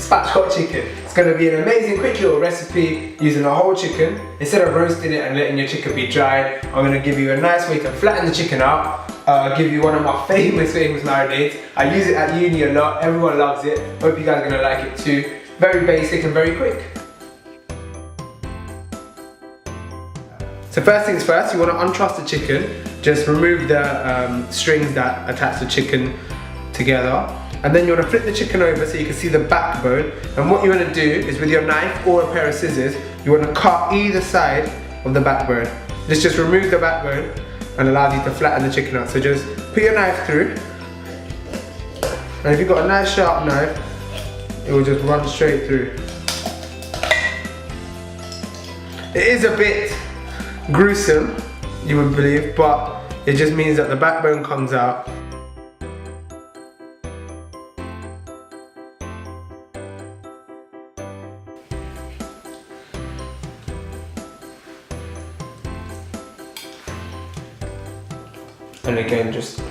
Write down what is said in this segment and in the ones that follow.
spatchcock chicken. It's going to be an amazing quick little recipe using a whole chicken. Instead of roasting it and letting your chicken be dry, I'm going to give you a nice way to flatten the chicken out. Give you one of my famous marinades. I use it at uni a lot, everyone loves it. Hope you guys are going to like it too. Very basic and very quick. So first things first, you want to untruss the chicken. Just remove the strings that attach the chicken together. And then you want to flip the chicken over so you can see the backbone. And what you want to do is with your knife or a pair of scissors, you want to cut either side of the backbone. This just removes the backbone and allows you to flatten the chicken out. So just put your knife through. And if you've got a nice sharp knife, it will just run straight through. It is a bit gruesome, you would believe, but it just means that the backbone comes out. And again, just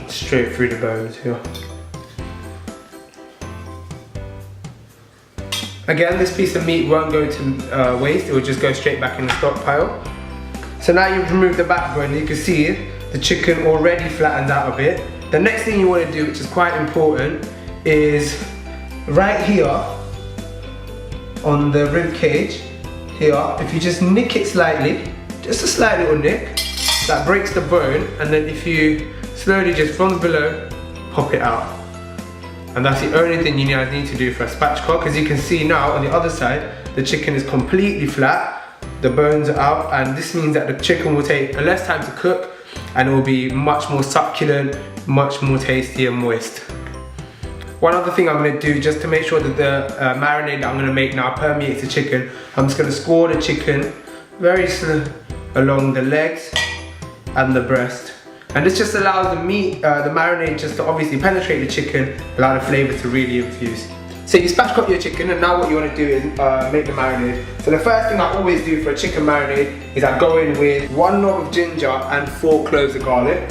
straight through the bones here. Again, this piece of meat won't go to waste, it will just go straight back in the stockpile. So now you've removed the backbone, you can see the chicken already flattens out a bit. The next thing you want to do, which is quite important, is right here on the rib cage, here, if you just nick it slightly, just a slight little nick, that breaks the bone, and then if you slowly just from below, pop it out. And that's the only thing you guys need to do for a spatchcock. As you can see now on the other side, the chicken is completely flat, the bones are out, and this means that the chicken will take less time to cook and it will be much more succulent, much more tasty and moist. One other thing I'm going to do just to make sure that the marinade that I'm going to make now permeates the chicken, I'm just going to score the chicken very slow along the legs and the breast. And this just allows the meat, the marinade just to obviously penetrate the chicken, allow the flavour to really infuse. So you spatchcock your chicken, and now what you want to do is make the marinade. So the first thing I always do for a chicken marinade is I go in with 1 knob of ginger and 4 cloves of garlic.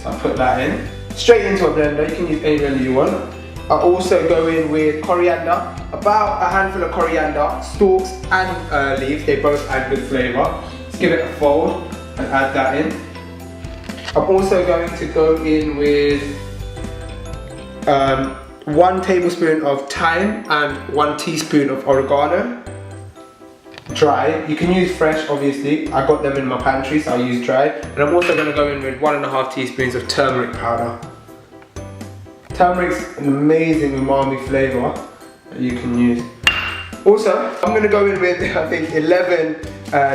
So I put that in. Straight into a blender, you can use any blender you want. I also go in with coriander, about a handful of coriander, stalks and leaves, they both add good flavour. Let's give it a fold and add that in. I'm also going to go in with 1 tablespoon of thyme and 1 teaspoon of oregano. Dry. You can use fresh, obviously. I got them in my pantry, so I use dry. And I'm also going to go in with 1.5 teaspoons of turmeric powder. Turmeric's an amazing umami flavour that you can use. Also, I'm going to go in with, I think, 11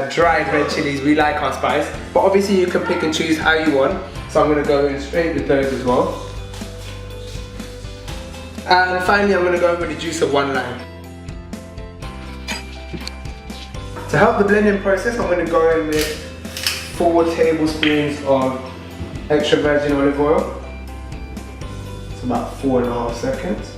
dried red chilies. We like our spice, but obviously you can pick and choose how you want. So I'm going to go in straight with those as well. And finally, I'm going to go in with the juice of 1 lime. To help the blending process, I'm going to go in with 4 tablespoons of extra virgin olive oil. It's about 4.5 seconds.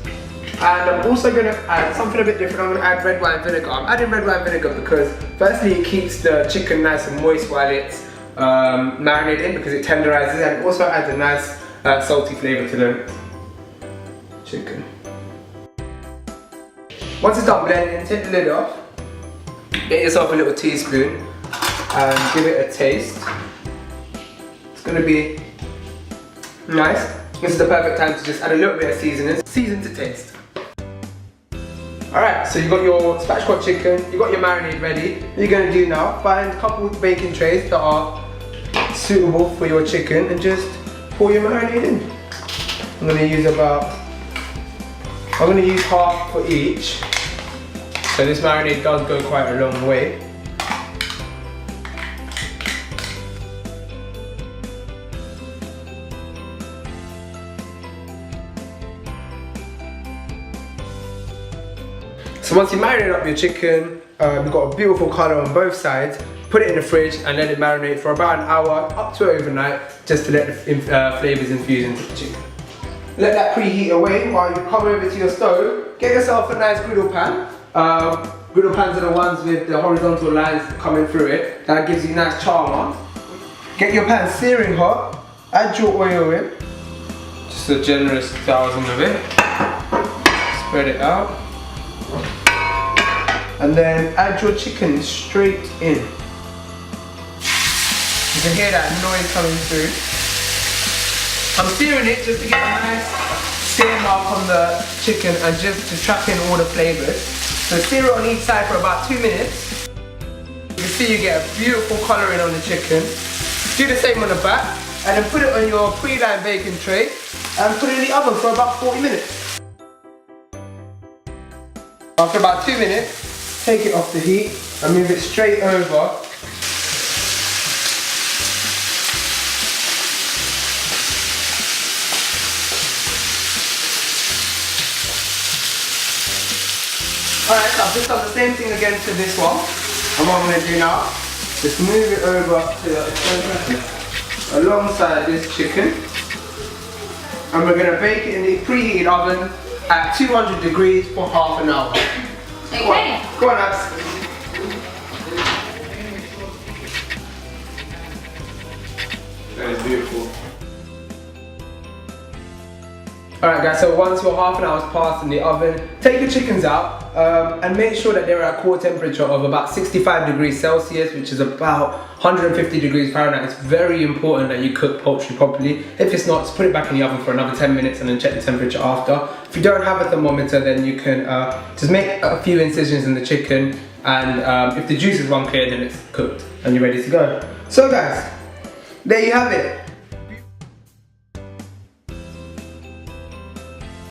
And I'm also going to add something a bit different. I'm going to add red wine vinegar. I'm adding red wine vinegar because firstly it keeps the chicken nice and moist while it's marinating, because it tenderizes, and it also adds a nice salty flavour to the chicken. Once it's done blending, take the lid off, get yourself a little teaspoon and give it a taste. It's going to be nice. This is the perfect time to just add a little bit of seasoning. Season to taste. Alright, so you got your spatchcock chicken, you got your marinade ready. What you're going to do now, find a couple of baking trays that are suitable for your chicken and just pour your marinade in. I'm going to use half for each. So this marinade does go quite a long way. So once you marinate up your chicken, you've got a beautiful colour on both sides, put it in the fridge and let it marinate for about an hour, up to overnight, just to let the flavours infuse into the chicken. Let that preheat away while you come over to your stove. Get yourself a nice griddle pan. Griddle pans are the ones with the horizontal lines coming through it. That gives you nice charm. Get your pan searing hot, add your oil in, just a generous dousing of it. Spread it out. And then add your chicken straight in. You can hear that noise coming through. I'm searing it just to get a nice sear mark on the chicken and just to trap in all the flavours. So sear it on each side for about 2 minutes. You can see you get a beautiful colouring on the chicken. Do the same on the back and then put it on your pre-lined baking tray and put it in the oven for about 40 minutes. After about 2 minutes, take it off the heat and move it straight over. Alright, so I've just done the same thing again to this one. And what I'm going to do now, just move it over to the alongside this chicken. And we're going to bake it in the preheated oven at 200 degrees for half an hour. Okay. Go on, Abs. That is beautiful. Alright guys, so once your half an hour's passed in the oven, take your chickens out and make sure that they're at core temperature of about 65 degrees Celsius, which is about 150 degrees Fahrenheit. It's very important that you cook poultry properly. If it's not, just put it back in the oven for another 10 minutes and then check the temperature after. If you don't have a thermometer, then you can just make a few incisions in the chicken, and if the juices run clear, then it's cooked and you're ready to go. So guys, there you have it.